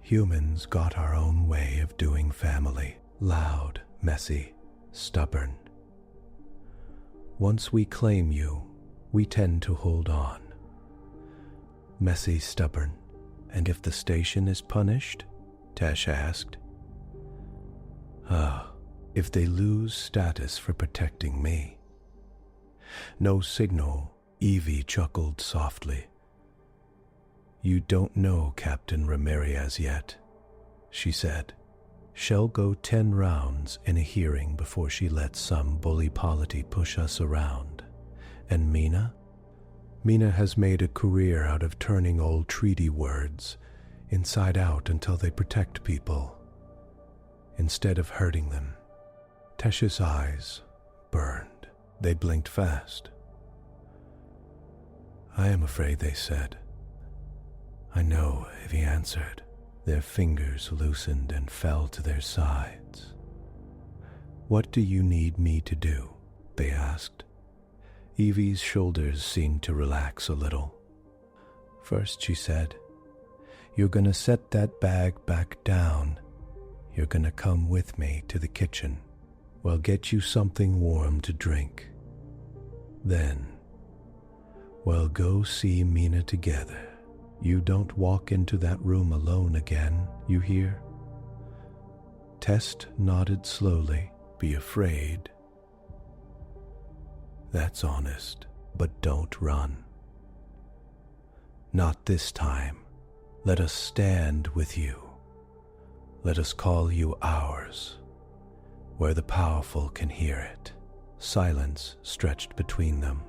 S1: Humans got our own way of doing family. Loud, messy, stubborn. Once we claim you, we tend to hold on. Messy, stubborn. And if the station is punished? Tesh asked. If they lose status for protecting me. No signal, Evie chuckled softly. You don't know Captain Ramirez yet, she said. She'll go 10 rounds in a hearing before she lets some bully polity push us around. And Mina? Mina has made a career out of turning old treaty words inside out until they protect people, instead of hurting them. Tesh's eyes burned. They blinked fast. I am afraid, they said. I know, Evie answered. Their fingers loosened and fell to their sides. What do you need me to do? They asked. Evie's shoulders seemed to relax a little. First, she said, You're gonna set that bag back down. You're gonna come with me to the kitchen. We'll get you something warm to drink. Then, we'll go see Mina together. You don't walk into that room alone again, you hear? Test nodded slowly. Be afraid. That's honest, but don't run. Not this time. Let us stand with you. Let us call you ours, where the powerful can hear it. Silence stretched between them.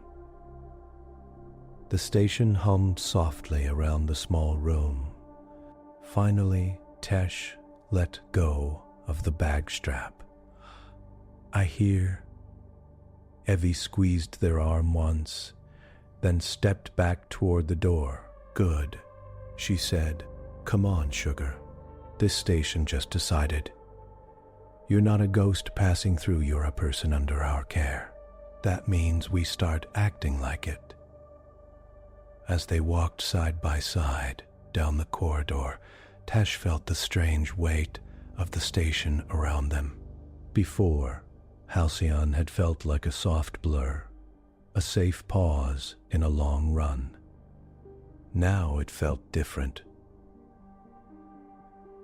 S1: The station hummed softly around the small room. Finally, Tesh let go of the bag strap. I hear. Evie squeezed their arm once, then stepped back toward the door. Good, she said. Come on, sugar. This station just decided. You're not a ghost passing through, you're a person under our care. That means we start acting like it. As they walked side by side down the corridor, Tesh felt the strange weight of the station around them. Before, Halcyon had felt like a soft blur, a safe pause in a long run. Now it felt different.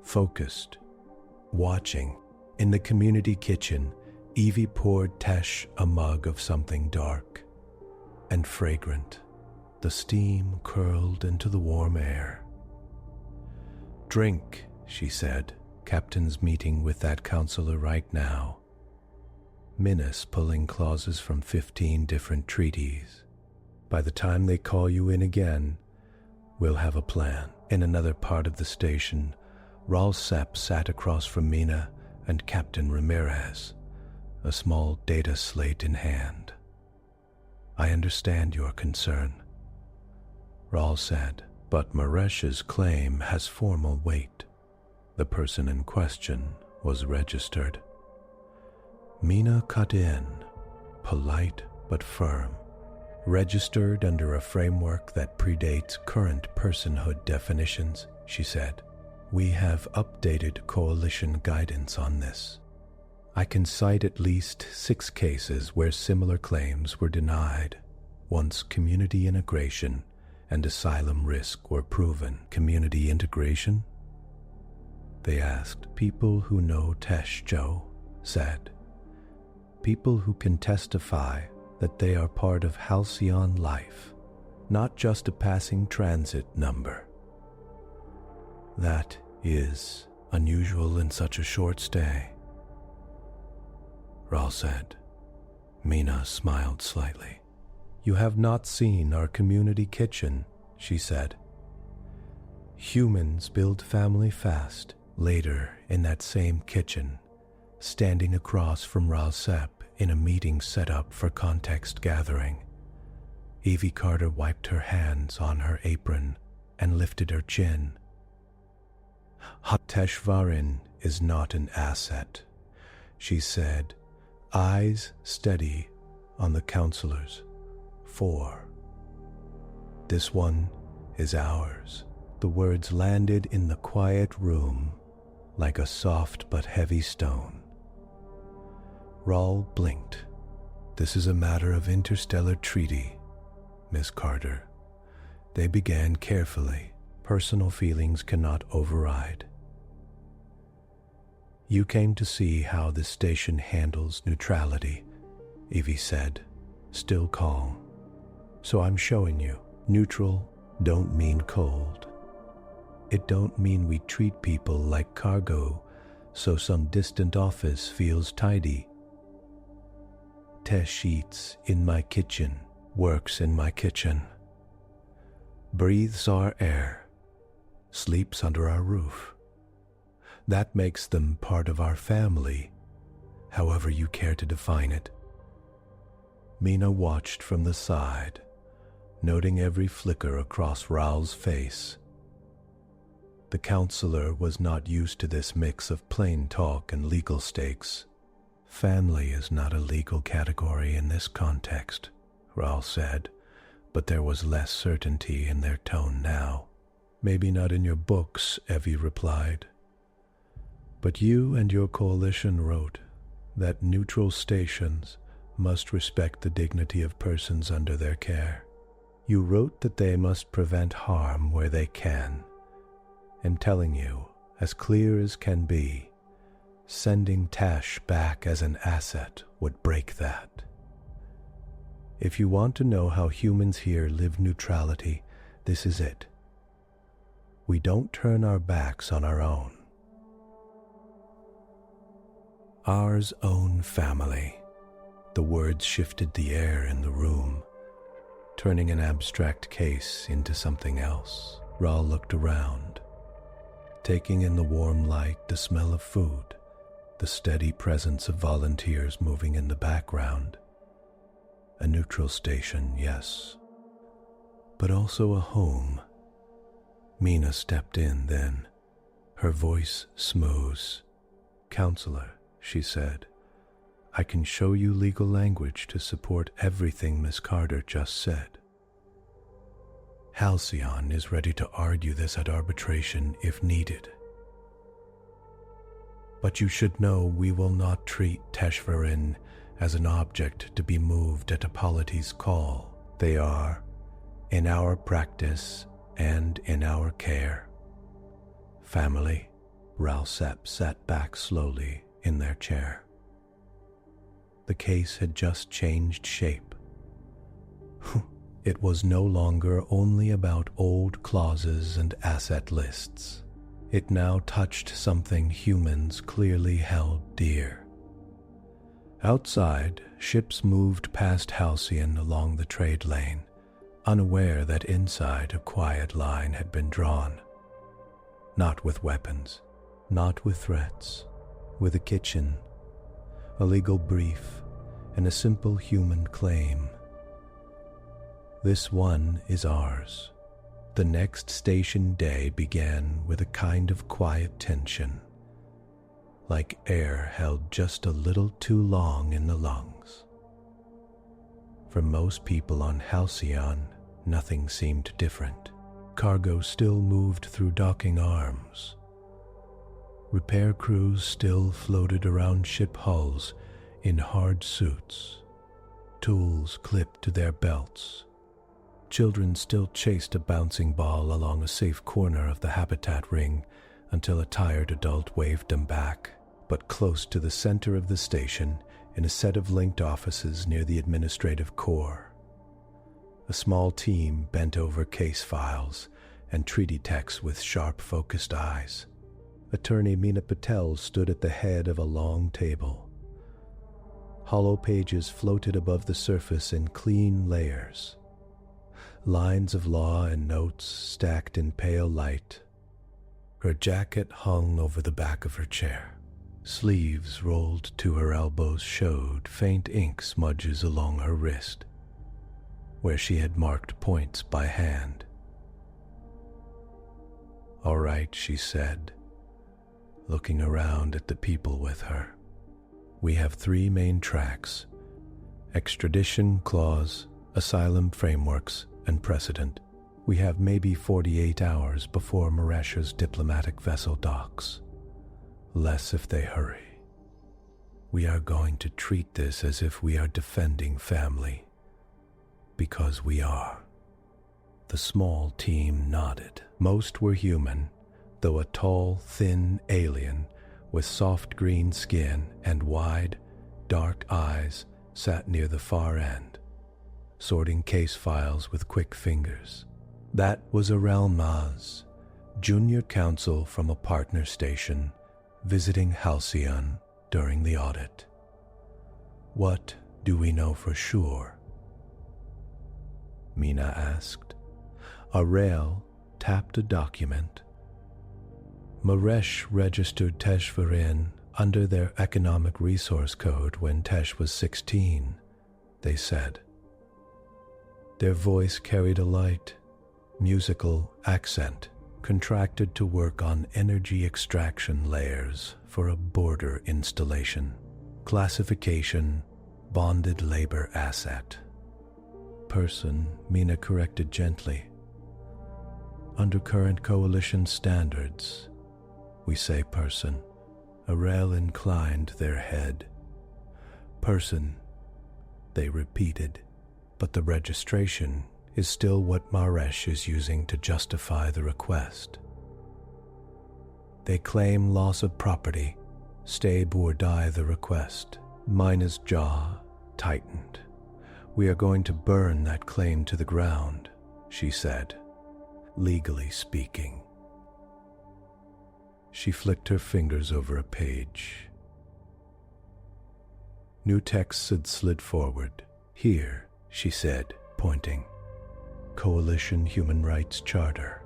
S1: Focused, watching. In the community kitchen, Evie poured Tesh a mug of something dark and fragrant. The steam curled into the warm air. Drink, she said. Captain's meeting with that counselor right now. Minas pulling clauses from 15 different treaties. By the time they call you in again, we'll have a plan. In another part of the station, Raul Sepp sat across from Mina and Captain Ramirez, a small data slate in hand. I understand your concern, Raul said, but Maresh's claim has formal weight. The person in question was registered. Mina cut in, polite but firm. Registered under a framework that predates current personhood definitions, she said. We have updated coalition guidance on this. I can cite at least 6 cases where similar claims were denied once community integration and asylum risk were proven. Community integration? They asked. People who know Tesh, Joe said. People who can testify that they are part of Halcyon life, not just a passing transit number. That is unusual in such a short stay, Raul said. Mina smiled slightly. You have not seen our community kitchen, she said. Humans build family fast. Later, in that same kitchen, standing across from Raul Sepp in a meeting set up for context gathering, Evie Carter wiped her hands on her apron and lifted her chin. Teshvarin is not an asset, she said, eyes steady on the counselors. 4. This one is ours. The words landed in the quiet room like a soft but heavy stone. Raul blinked. This is a matter of interstellar treaty, Miss Carter. They began carefully. Personal feelings cannot override. You came to see how the station handles neutrality, Evie said, still calm. So I'm showing you. Neutral don't mean cold. It don't mean we treat people like cargo so some distant office feels tidy. Tesh eats in my kitchen, works in my kitchen, breathes our air, sleeps under our roof. That makes them part of our family, however you care to define it. Mina watched from the side, noting every flicker across Raul's face. The counselor was not used to this mix of plain talk and legal stakes. Family is not a legal category in this context, Raul said, but there was less certainty in their tone now. Maybe not in your books, Evie replied. But you and your coalition wrote that neutral stations must respect the dignity of persons under their care. You wrote that they must prevent harm where they can. And telling you, as clear as can be, sending Tash back as an asset would break that. If you want to know how humans here live neutrality, this is it. We don't turn our backs on our own. Ours own family. The words shifted the air in the room, turning an abstract case into something else. Ra looked around, taking in the warm light, the smell of food, the steady presence of volunteers moving in the background. A neutral station, yes, but also a home. Mina stepped in then, her voice smooth. "Counselor," she said, "I can show you legal language to support everything Miss Carter just said. Halcyon is ready to argue this at arbitration if needed. But you should know we will not treat Teshvarin as an object to be moved at Hippolyte's call. They are, in our practice and in our care, family." Ralsep sat back slowly in their chair. The case had just changed shape. It was no longer only about old clauses and asset lists. It now touched something humans clearly held dear. Outside, ships moved past Halcyon along the trade lane, unaware that inside a quiet line had been drawn. Not with weapons, not with threats, with a kitchen, a legal brief, and a simple human claim. This one is ours. The next station day began with a kind of quiet tension, like air held just a little too long in the lungs. For most people on Halcyon, nothing seemed different. Cargo still moved through docking arms. Repair crews still floated around ship hulls in hard suits, tools clipped to their belts. Children still chased a bouncing ball along a safe corner of the habitat ring until a tired adult waved them back. But close to the center of the station, in a set of linked offices near the administrative core, a small team bent over case files and treaty texts with sharp, focused eyes. Attorney Meena Patel stood at the head of a long table. Hollow pages floated above the surface in clean layers. Lines of law and notes stacked in pale light. Her jacket hung over the back of her chair. Sleeves rolled to her elbows showed faint ink smudges along her wrist, where she had marked points by hand. "All right," she said, looking around at the people with her. "We have 3 main tracks: extradition clause, asylum frameworks, and precedent. We have maybe 48 hours before Maresha's diplomatic vessel docks. Less if they hurry. We are going to treat this as if we are defending family, because we are." The small team nodded. Most were human, though a tall, thin alien with soft green skin and wide, dark eyes sat near the far end, sorting case files with quick fingers. That was Arel Maz, junior counsel from a partner station, visiting Halcyon during the audit. "What do we know for sure?" Mina asked. Arel tapped a document. Maresh registered Teshvarin under their economic resource code when Tesh was 16, they said. Their voice carried a light, musical accent, contracted to work on energy extraction layers for a border installation. Classification, bonded labor asset. Person, Mina corrected gently. under current coalition standards. We say person. Arel inclined their head. Person, they repeated, but the registration is still what Maresh is using to justify the request. They claim loss of property. Stay or die the request. Mina's jaw tightened. We are going to burn that claim to the ground, she said, legally speaking. She flicked her fingers over a page. New texts had slid forward. Here, she said, pointing. Coalition Human Rights Charter,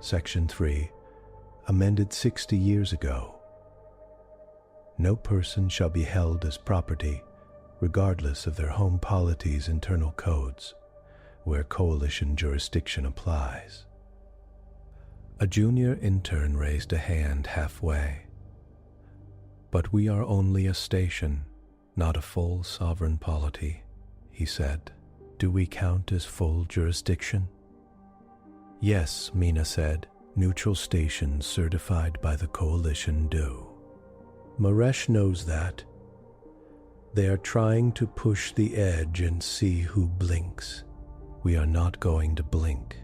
S1: Section 3, amended 60 years ago. No person shall be held as property, regardless of their home polity's internal codes, where coalition jurisdiction applies. A junior intern raised a hand halfway. But we are only a station, not a full sovereign polity, he said. Do we count as full jurisdiction? Yes, Mina said. Neutral stations certified by the coalition do. Maresh knows that. They are trying to push the edge and see who blinks. We are not going to blink.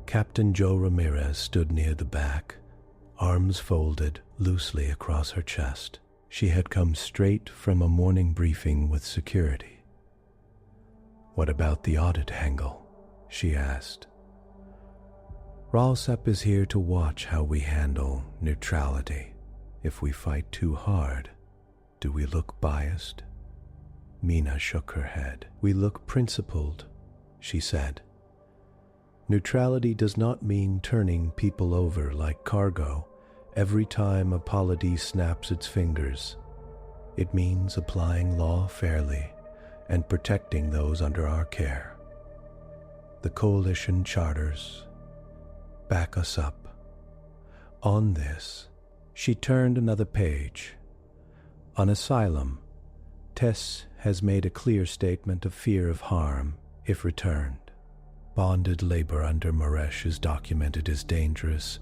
S1: Captain Joe Ramirez stood near the back, arms folded loosely across her chest. She had come straight from a morning briefing with security. What about the audit angle? She asked. Ralsep is here to watch how we handle neutrality. If we fight too hard, do we look biased? Mina shook her head. We look principled, she said. Neutrality does not mean turning people over like cargo every time a polity snaps its fingers. It means applying law fairly and protecting those under our care. The coalition charters back us up. On this, she turned another page. On asylum, Tess has made a clear statement of fear of harm if returned. Bonded labor under Maresh is documented as dangerous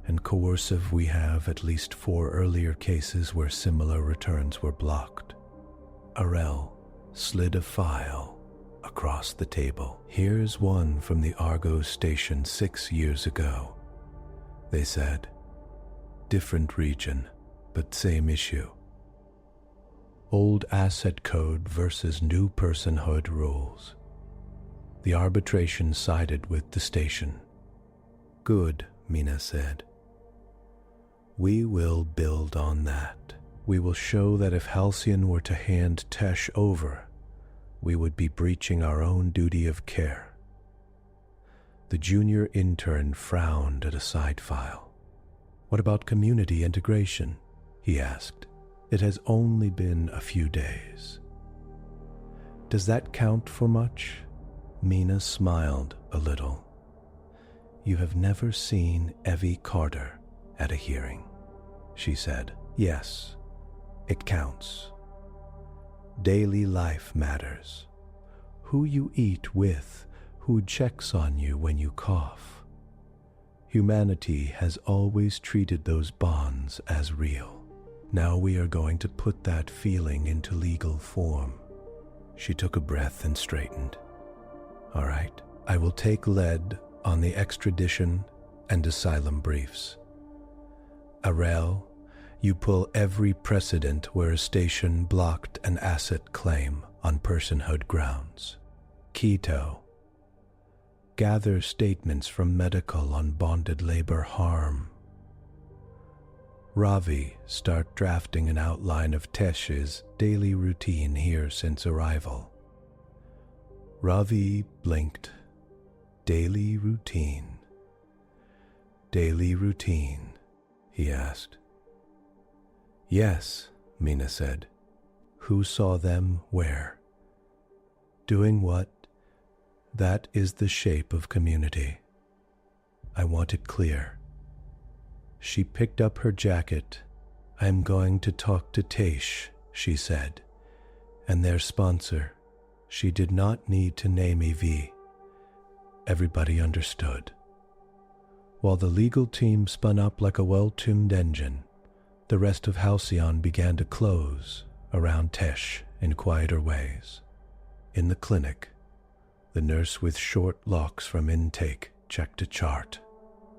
S1: and coercive. We have at least 4 earlier cases where similar returns were blocked. Arel slid a file across the table. Here's one from the Argo station 6 years ago, they said. Different region, but same issue. Old asset code versus new personhood rules. The arbitration sided with the station. Good, Mina said. We will build on that. We will show that if Halcyon were to hand Tesh over, we would be breaching our own duty of care. The junior intern frowned at a side file. What about community integration? He asked. It has only been a few days. Does that count for much? Mina smiled a little. You have never seen Evie Carter at a hearing, she said. Yes, it counts. Daily life matters. Who you eat with, who checks on you when you cough. Humanity has always treated those bonds as real. Now we are going to put that feeling into legal form. She took a breath and straightened. All right, I will take lead on the extradition and asylum briefs. Arel, you pull every precedent where a station blocked an asset claim on personhood grounds. Keto, gather statements from medical on bonded labor harm. Ravi, start drafting an outline of Tesh's daily routine here since arrival. Ravi blinked. Daily routine. Daily routine, he asked. Yes, Mina said. Who saw them where? Doing what? That is the shape of community. I want it clear. She picked up her jacket. I'm going to talk to Tesh, she said, and their sponsor. She did not need to name EV. Everybody understood. While the legal team spun up like a well-tuned engine, the rest of Halcyon began to close around Tesh in quieter ways. In the clinic, the nurse with short locks from intake checked a chart.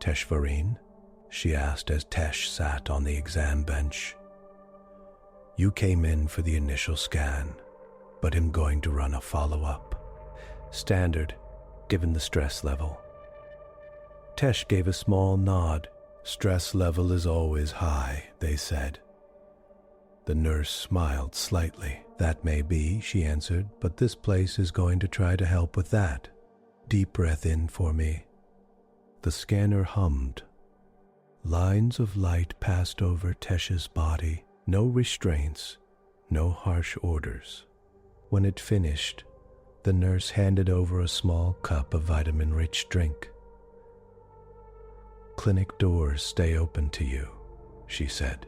S1: "Tesh Vareen?" she asked as Tesh sat on the exam bench. "You came in for the initial scan, but I'm going to run a follow-up. Standard, given the stress level." Tesh gave a small nod. "Stress level is always high," they said. The nurse smiled slightly. "That may be," she answered, "but this place is going to try to help with that. Deep breath in for me." The scanner hummed. Lines of light passed over Tesh's body. No restraints, no harsh orders. When it finished, the nurse handed over a small cup of vitamin-rich drink. "Clinic doors stay open to you," she said.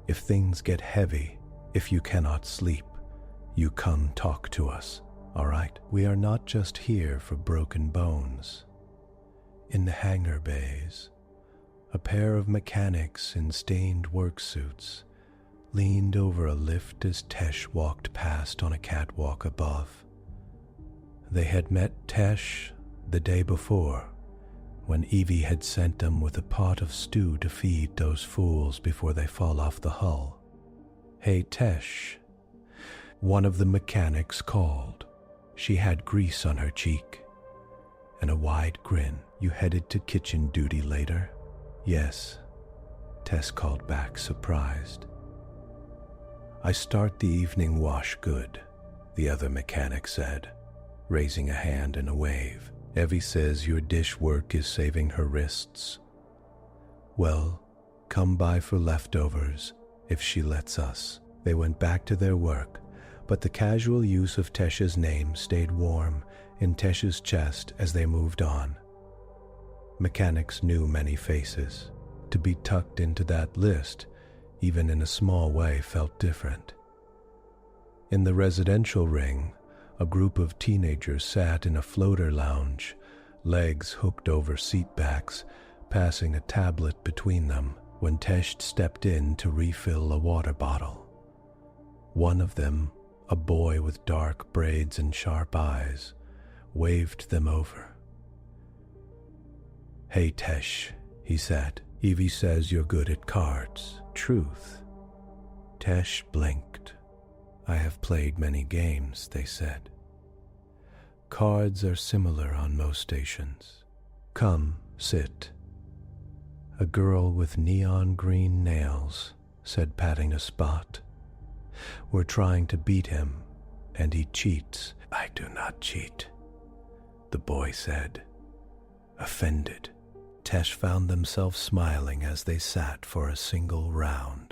S1: "If things get heavy, if you cannot sleep, you come talk to us, all right? We are not just here for broken bones." In the hangar bays, a pair of mechanics in stained work suits leaned over a lift as Tesh walked past on a catwalk above. They had met Tesh the day before, when Evie had sent them with a pot of stew to feed those fools before they fall off the hull. "Hey, Tesh," one of the mechanics called. She had grease on her cheek and a wide grin. "You headed to kitchen duty later?" "Yes," Tess called back, surprised. "I start the evening wash good," the other mechanic said, raising a hand in a wave. "Evie says your dish work is saving her wrists. Well, come by for leftovers if she lets us." They went back to their work, but the casual use of Tesh's name stayed warm in Tesh's chest as they moved on. Mechanics knew many faces. To be tucked into that list, even in a small way, felt different. In the residential ring, a group of teenagers sat in a floater lounge, legs hooked over seat backs, passing a tablet between them when Tesh stepped in to refill a water bottle. One of them, a boy with dark braids and sharp eyes, waved them over. "Hey, Tesh," he said. "Evie says you're good at cards. Truth?" Tesh blinked. "I have played many games," they said. "Cards are similar on most stations. Come, sit." A girl with neon green nails said, patting a spot. "We're trying to beat him, and he cheats." "I do not cheat," the boy said, offended. Tesh found themselves smiling as they sat for a single round.